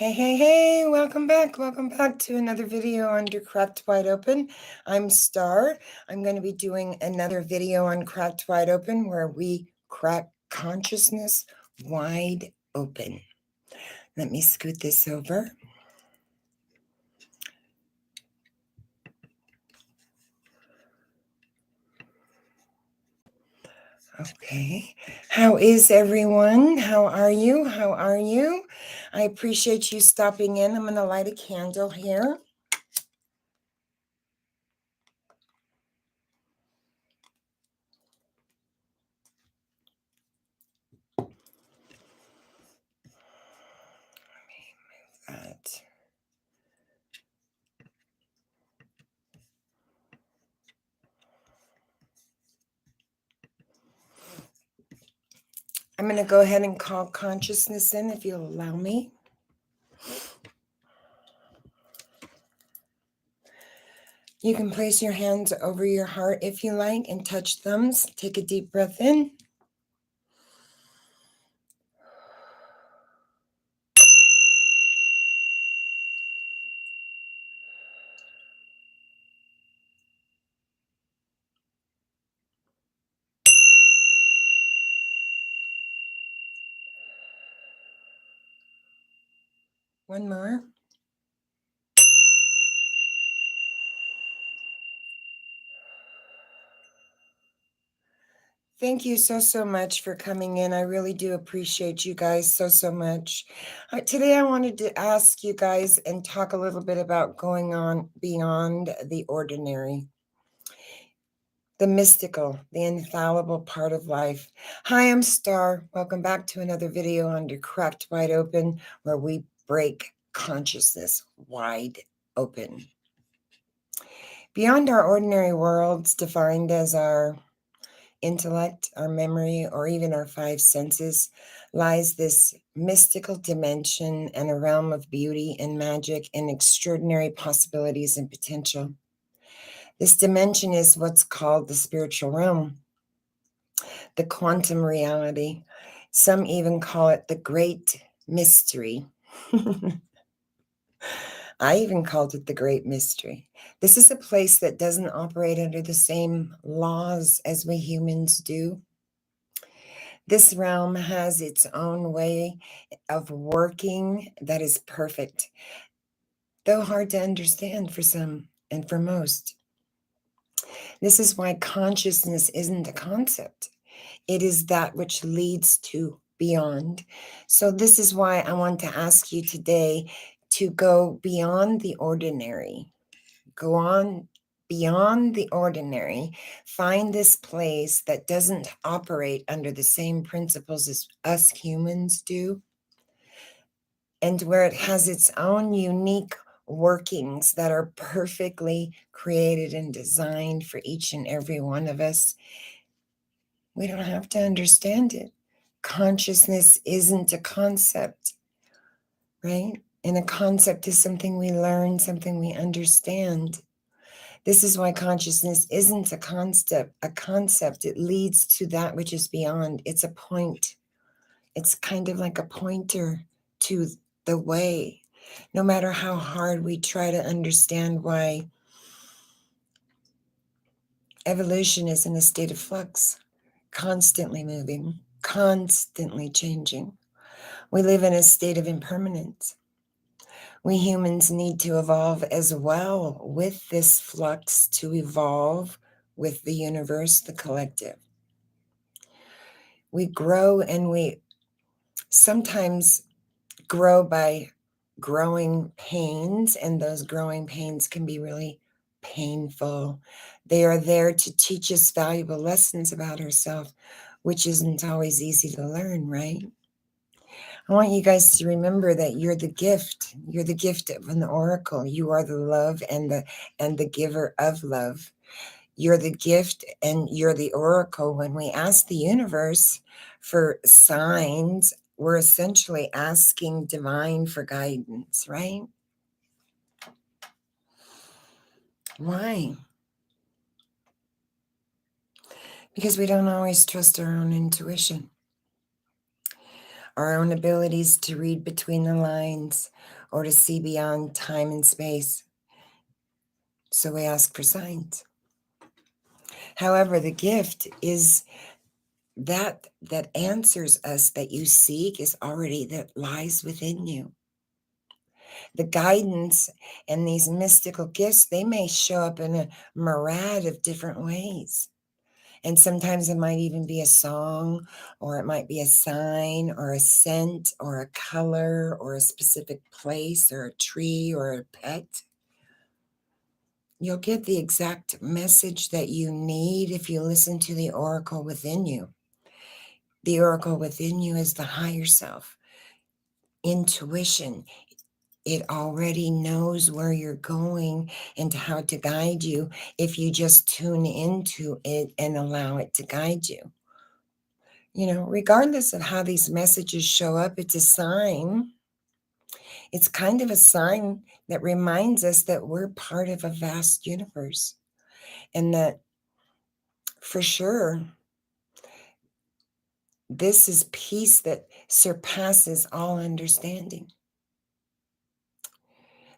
Hey, welcome back to another video under Cracked Wide Open. I'm Star. I'm going to be doing another video on Cracked Wide Open where we crack consciousness wide open. Let me scoot this over. Okay. How is everyone? How are you? I appreciate you stopping in. I'm going to light a candle here. That. I'm going to go ahead and call consciousness in if you'll allow me. You can place your hands over your heart if you like and touch thumbs. Take a deep breath in. One more. Thank you so much for coming in. I really do appreciate you guys so much. Today I wanted to ask you guys and talk a little bit about going on beyond the ordinary, the mystical, the infallible part of life. Hi, I'm Star. Welcome back to another video under Cracked Wide Open, where we break consciousness wide open. Beyond our ordinary worlds, defined as our intellect, our memory, or even our five senses, lies this mystical dimension and a realm of beauty and magic and extraordinary possibilities and potential. This dimension is what's called the spiritual realm, the quantum reality. Some even call it the great mystery. I even called it the great mystery. This is a place that doesn't operate under the same laws as we humans do. This realm has its own way of working that is perfect, though hard to understand for some and for most. This is why consciousness isn't a concept. It is that which leads to beyond. So this is why I want to ask you today to go beyond the ordinary. Go on beyond the ordinary. Find this place that doesn't operate under the same principles as us humans do, and where it has its own unique workings that are perfectly created and designed for each and every one of us. We don't have to understand it. Consciousness isn't a concept, right? And a concept is something we learn, something we understand. This is why consciousness isn't a concept. It leads to that which is beyond. It's a point. It's kind of like a pointer to the way. No matter how hard we try to understand why evolution is in a state of flux, constantly moving, constantly changing. We live in a state of impermanence. We humans need to evolve as well with this flux, to evolve with the universe, the collective. We grow, and we sometimes grow by growing pains, and those growing pains can be really painful. They are there to teach us valuable lessons about ourselves, which isn't always easy to learn, right? I want you guys to remember that you're the gift. You're the gift of an oracle. You are the love and the giver of love. You're the gift and you're the oracle. When we ask the universe for signs, we're essentially asking divine for guidance, right? Why? Because we don't always trust our own intuition. our own abilities to read between the lines or to see beyond time and space. So we ask for signs. However, the gift is that answers us that you seek is already that lies within you. The guidance and these mystical gifts, they may show up in a myriad of different ways. And sometimes it might even be a song, or it might be a sign, or a scent, or a color, or a specific place, or a tree, or a pet. You'll get the exact message that you need if you listen to the oracle within you. The oracle within you is the higher self, intuition. It already knows where you're going and how to guide you if you just tune into it and allow it to guide you. You know, regardless of how these messages show up, it's a sign. It's kind of a sign that reminds us that we're part of a vast universe, and that for sure, this is peace that surpasses all understanding.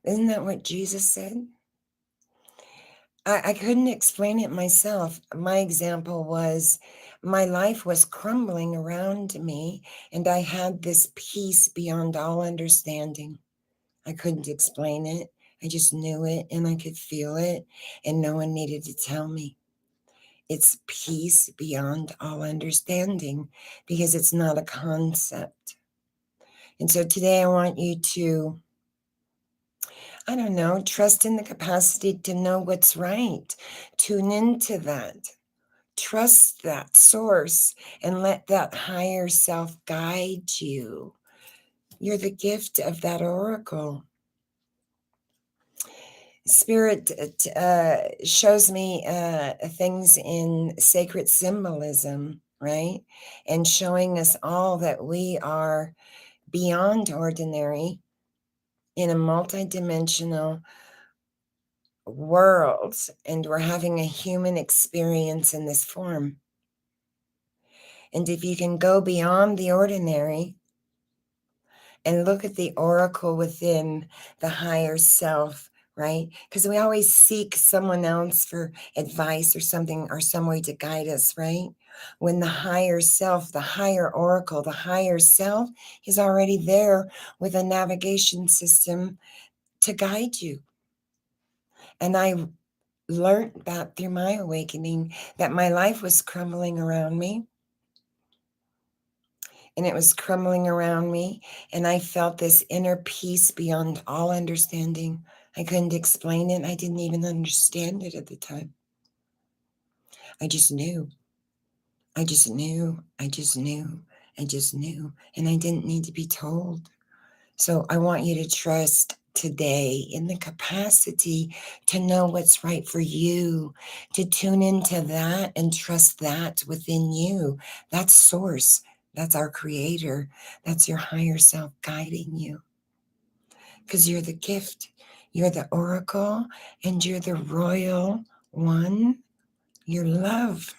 Isn't that what Jesus said? I couldn't explain it myself. My example was my life was crumbling around me, and I had this peace beyond all understanding. I couldn't explain it. I just knew it and I could feel it, and no one needed to tell me. It's peace beyond all understanding because it's not a concept. And so today I want you to, I don't know, trust in the capacity to know what's right. Tune into that. Trust that source and let that higher self guide you. You're the gift of that oracle. Spirit shows me things in sacred symbolism, right? And showing us all that we are beyond ordinary in a multidimensional world, and we're having a human experience in this form. And if you can go beyond the ordinary and look at the oracle within the higher self, right? Because we always seek someone else for advice or something or some way to guide us, right? When the higher self, the higher oracle, the higher self is already there with a navigation system to guide you. And I learned that through my awakening, that my life was crumbling around me. And it was crumbling around me, and I felt this inner peace beyond all understanding. I couldn't explain it. I didn't even understand it at the time. I just knew. I just knew. I just knew. I just knew. And I didn't need to be told. So I want you to trust today in the capacity to know what's right for you, to tune into that and trust that within you. That's source. That's our creator. That's your higher self guiding you. Because you're the gift, you're the oracle, and you're the royal one. You're love.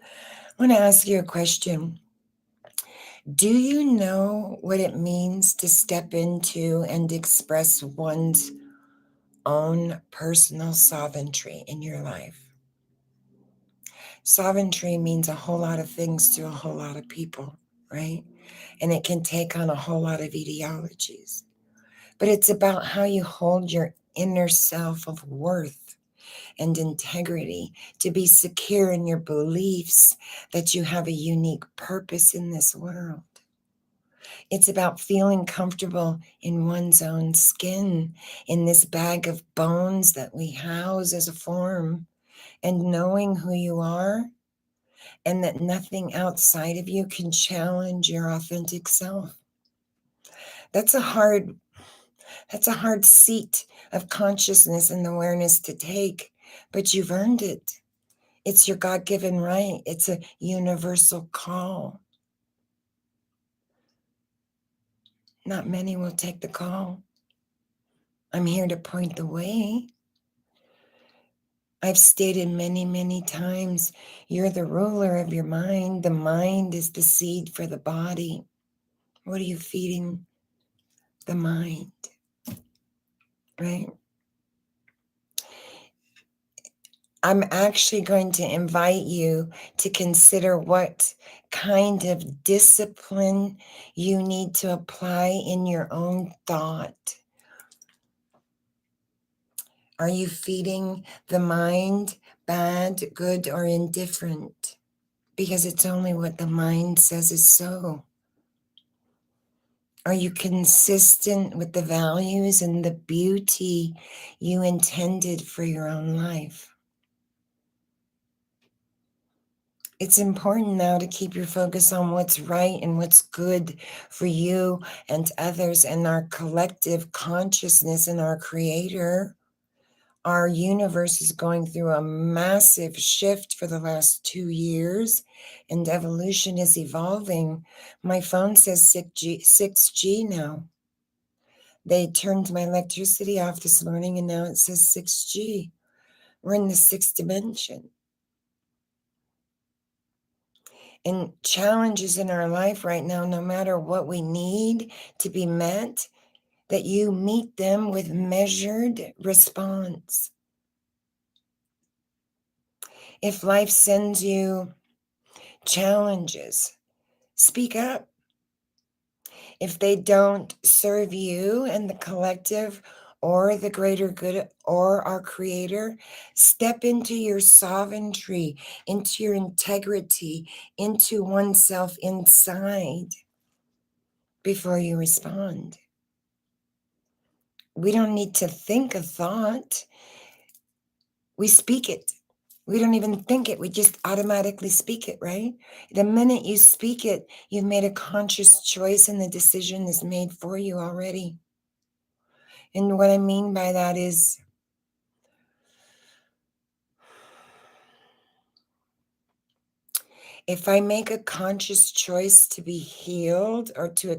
I want to ask you a question. Do you know what it means to step into and express one's own personal sovereignty in your life? Sovereignty means a whole lot of things to a whole lot of people, right? And it can take on a whole lot of ideologies. But it's about how you hold your inner self of worth and integrity, to be secure in your beliefs that you have a unique purpose in this world. It's about feeling comfortable in one's own skin, in this bag of bones that we house as a form, and knowing who you are, and that nothing outside of you can challenge your authentic self. That's a hard seat of consciousness and awareness to take, but you've earned it. It's your God-given right. It's a universal call. Not many will take the call. I'm here to point the way. I've stated many, many times, you're the ruler of your mind. The mind is the seed for the body. What are you feeding the mind? Right? I'm actually going to invite you to consider what kind of discipline you need to apply in your own thought. Are you feeding the mind bad, good, or indifferent? Because it's only what the mind says is so. Are you consistent with the values and the beauty you intended for your own life? It's important now to keep your focus on what's right and what's good for you and others and our collective consciousness and our creator. Our universe is going through a massive shift for the last 2 years, and evolution is evolving. My phone says 6G now. They turned my electricity off this morning, and now it says 6G. We're in the sixth dimension. And challenges in our life right now, no matter what we need to be met, that you meet them with measured response. If life sends you challenges, speak up. If they don't serve you and the collective or the greater good or our creator, step into your sovereignty, into your integrity, into oneself inside before you respond. We don't need to think a thought. We speak it. We don't even think it. We just automatically speak it, right? The minute you speak it, you've made a conscious choice and the decision is made for you already. And what I mean by that is, if I make a conscious choice to be healed or to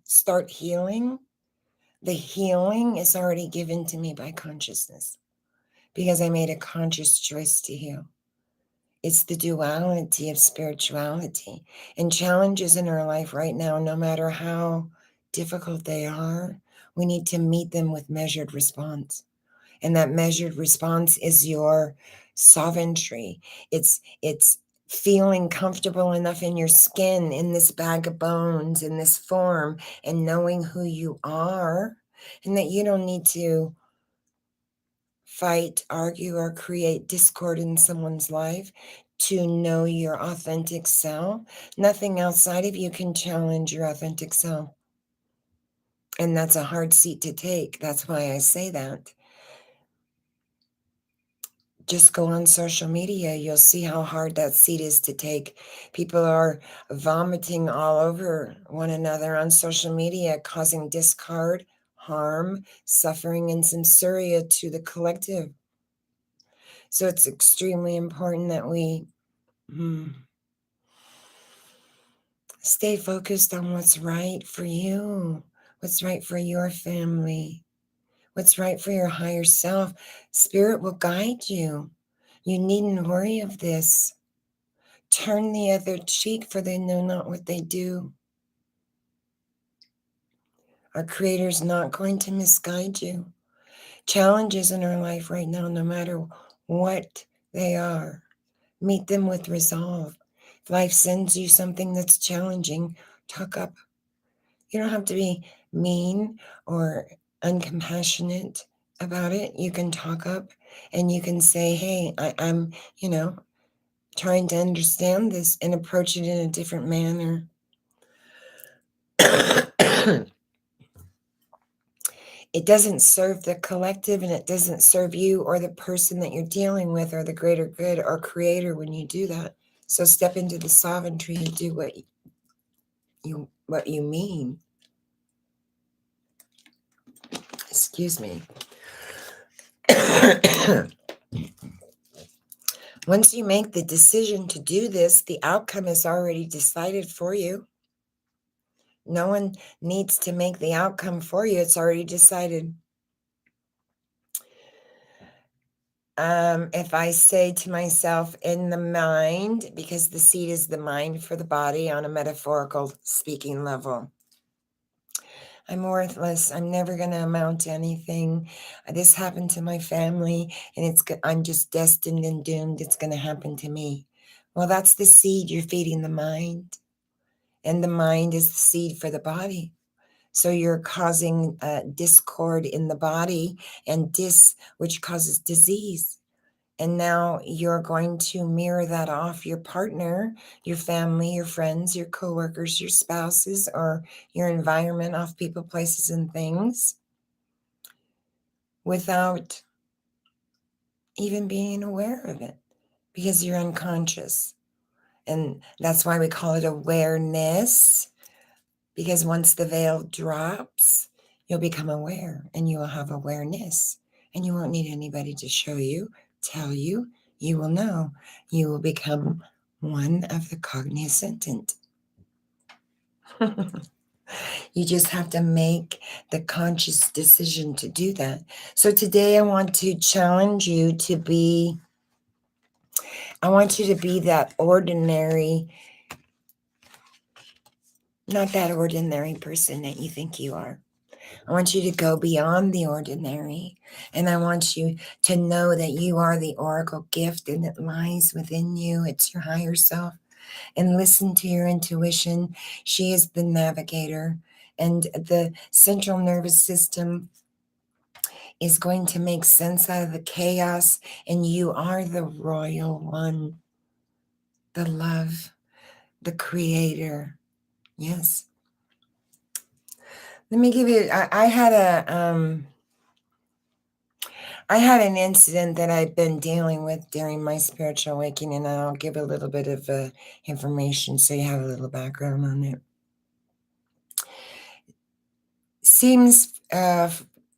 start healing, the healing is already given to me by consciousness because I made a conscious choice to heal. It's the duality of spirituality. And challenges in our life right now, no matter how difficult they are, we need to meet them with measured response. And that measured response is your sovereignty. It's feeling comfortable enough in your skin, in this bag of bones, in this form, and knowing who you are, and that you don't need to fight, argue, or create discord in someone's life to know your authentic self. Nothing outside of you can challenge your authentic self. And that's a hard seat to take. That's why I say that. Just go on social media. You'll see how hard that seat is to take. People are vomiting all over one another on social media, causing discord, harm, suffering, and censoria to the collective. So it's extremely important that we stay focused on what's right for you, what's right for your family, what's right for your higher self. Spirit will guide you. You needn't worry of this. Turn the other cheek, for they know not what they do. Our Creator's not going to misguide you. Challenges in our life right now, no matter what they are, meet them with resolve. If life sends you something that's challenging, talk up. You don't have to be mean or uncompassionate about it. You can talk up and you can say, hey, I'm, trying to understand this and approach it in a different manner. It doesn't serve the collective and it doesn't serve you or the person that you're dealing with or the greater good or creator when you do that. So step into the sovereignty and do what you mean. Excuse me. Once you make the decision to do this, the outcome is already decided for you. No one needs to make the outcome for you. It's already decided. If I say to myself in the mind, because the seed is the mind for the body on a metaphorical speaking level, I'm worthless. I'm never going to amount to anything. This happened to my family, and I'm just destined and doomed. It's going to happen to me. Well, that's the seed you're feeding the mind, and the mind is the seed for the body. So you're causing discord in the body, and which causes disease. And now you're going to mirror that off your partner, your family, your friends, your coworkers, your spouses, or your environment, off people, places, and things without even being aware of it, because you're unconscious. And that's why we call it awareness, because once the veil drops, you'll become aware and you will have awareness, and you won't need anybody to show you, tell you. You will know. You will become one of the cognizant. You just have to make the conscious decision to do that. So today I want to challenge you to be, I want you to be that ordinary, not that ordinary person that you think you are. I want you to go beyond the ordinary, and I want you to know that you are the oracle gift and it lies within you. It's your higher self. And listen to your intuition. She is the navigator, and the central nervous system is going to make sense out of the chaos, and you are the royal one, the love, the creator. Yes. Let me give you, I had an incident that I've been dealing with during my spiritual awakening, and I'll give a little bit of information so you have a little background on it. Seems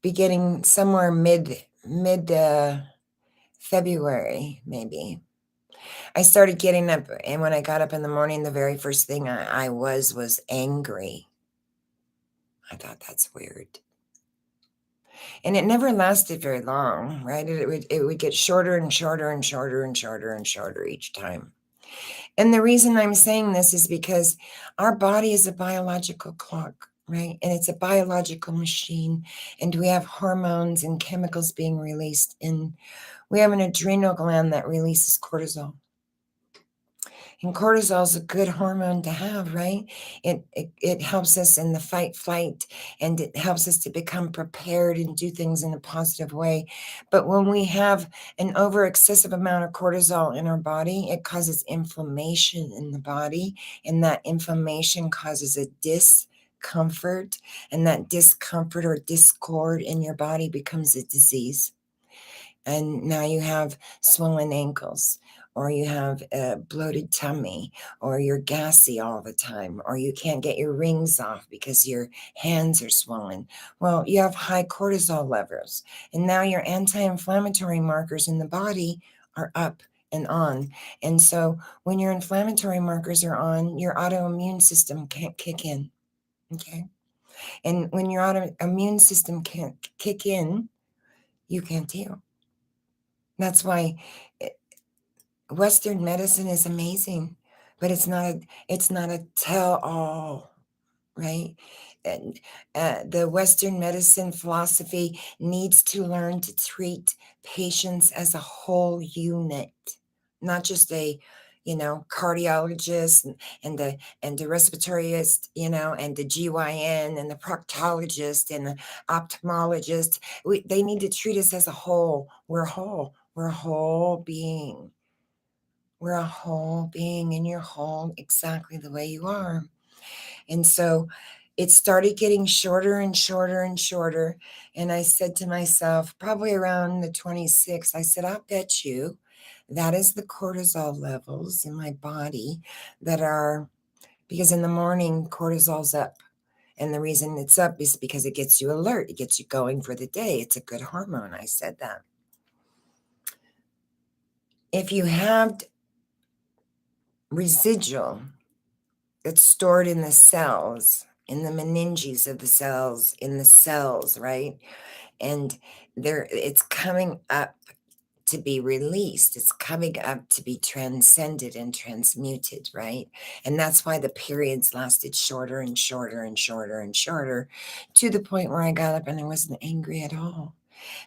beginning somewhere mid February, maybe. I started getting up, and when I got up in the morning, the very first thing I was angry. I thought, that's weird. And it never lasted very long, right? It would get shorter and shorter and shorter and shorter and shorter each time. And the reason I'm saying this is because our body is a biological clock, right? And it's a biological machine. And we have hormones and chemicals being released. And we have an adrenal gland that releases cortisol. And cortisol is a good hormone to have, right? It helps us in the fight, flight, and it helps us to become prepared and do things in a positive way. But when we have an over excessive amount of cortisol in our body, it causes inflammation in the body, and that inflammation causes a discomfort, and that discomfort or discord in your body becomes a disease. And now you have swollen ankles, or you have a bloated tummy, or you're gassy all the time, or you can't get your rings off because your hands are swollen. Well, you have high cortisol levels, and now your anti-inflammatory markers in the body are up and on. And so when your inflammatory markers are on, your autoimmune system can't kick in. Okay. And when your autoimmune system can't kick in, you can't heal. That's why Western medicine is amazing, but it's not a tell-all, right? And the Western medicine philosophy needs to learn to treat patients as a whole unit, not just a cardiologist and the respiratorist, and the GYN and the proctologist and the ophthalmologist. They need to treat us as a whole. We're whole. We're a whole being. We're a whole being, and you're whole exactly the way you are. And so it started getting shorter and shorter and shorter. And I said to myself, probably around the 26th, I said, I'll bet you that is the cortisol levels in my body that are, because in the morning, cortisol's up. And the reason it's up is because it gets you alert. It gets you going for the day. It's a good hormone. I said that. If you have residual that's stored in the cells, in the meninges of the cells, in the cells, right? And it's coming up to be released. It's coming up to be transcended and transmuted, right? And that's why the periods lasted shorter and shorter and shorter and shorter, to the point where I got up and I wasn't angry at all,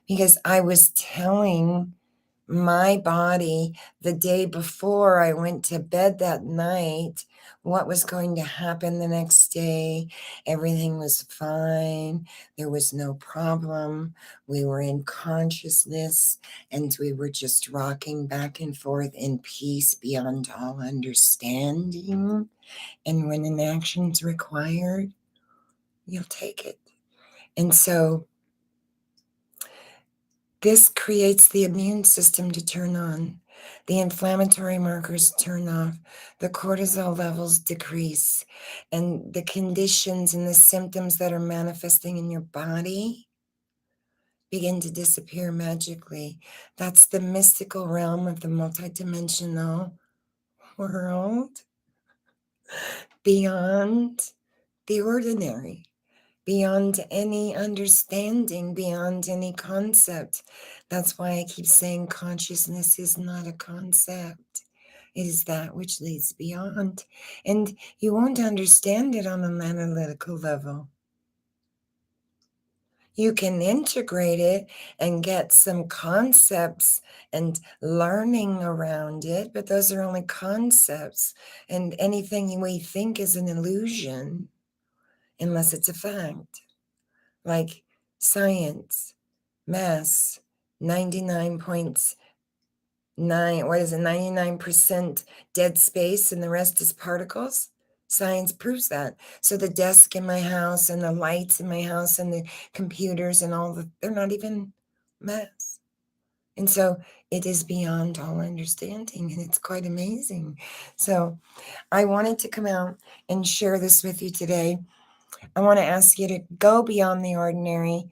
because I was telling my body the day before I went to bed that night what was going to happen the next day. Everything was fine. There was no problem. We were in consciousness and we were just rocking back and forth in peace beyond all understanding. And when an action's required, you'll take it. And so this creates the immune system to turn on. The inflammatory markers turn off. The cortisol levels decrease. And the conditions and the symptoms that are manifesting in your body begin to disappear magically. That's the mystical realm of the multidimensional world, beyond the ordinary, beyond any understanding, beyond any concept. That's why I keep saying consciousness is not a concept. It is that which leads beyond. And you won't understand it on an analytical level. You can integrate it and get some concepts and learning around it, but those are only concepts. And anything we think is an illusion unless it's a fact. Like science, mass, 99% dead space and the rest is particles. Science proves that. So the desk in my house and the lights in my house and the computers and they're not even mass. And so it is beyond all understanding, and it's quite amazing. So I wanted to come out and share this with you today. I want to ask you to go beyond the ordinary.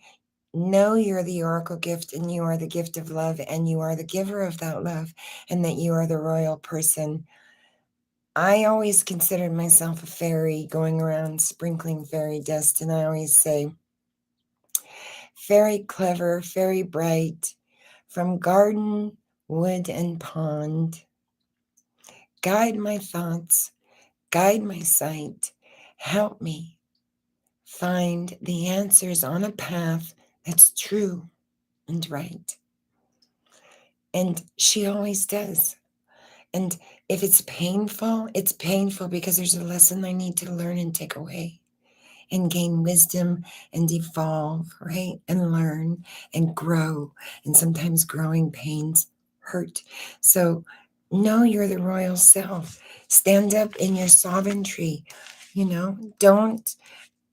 Know you're the oracle gift, and you are the gift of love, and you are the giver of that love, and that you are the royal person. I always considered myself a fairy going around sprinkling fairy dust, and I always say, very clever, very bright, from garden, wood, and pond. Guide my thoughts, guide my sight, help me find the answers on a path that's true and right. And she always does. And if it's painful because there's a lesson I need to learn and take away and gain wisdom and evolve, right? And learn and grow. And sometimes growing pains hurt. So know you're the royal self. Stand up in your sovereignty. Don't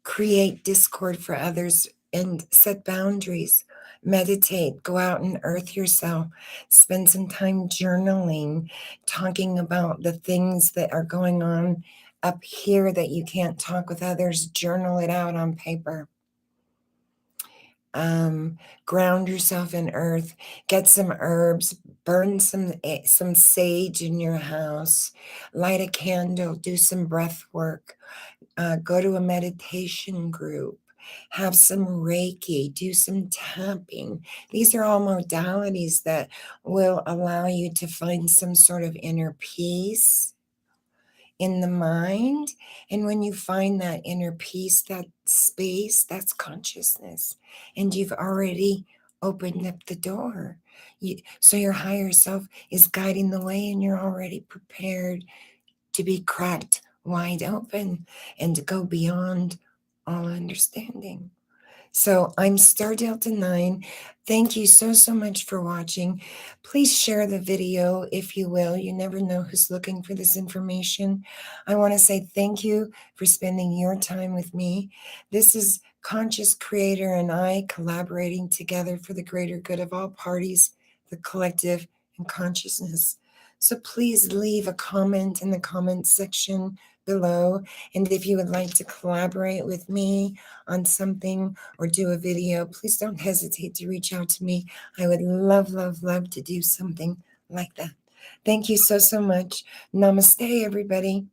create discord for others and set boundaries. Meditate, go out and earth yourself, spend some time journaling, talking about the things that are going on up here that you can't talk with others. Journal it out on paper. Ground yourself in earth, get some herbs, burn some sage in your house, light a candle, do some breath work. Go to a meditation group, have some Reiki, do some tapping. These are all modalities that will allow you to find some sort of inner peace in the mind. And when you find that inner peace, that space, that's consciousness. And you've already opened up the door. So your higher self is guiding the way, and you're already prepared to be cracked wide open and to go beyond all understanding. So I'm Star Delta 9. Thank you so much for watching. Please share the video if you will. You never know who's looking for this information. I want to say thank you for spending your time with me. This is Conscious Creator and I collaborating together for the greater good of all parties, the collective, and consciousness. So please leave a comment in the comment section below. And if you would like to collaborate with me on something or do a video, please don't hesitate to reach out to me. I would love, love, love to do something like that. Thank you so much. Namaste, everybody.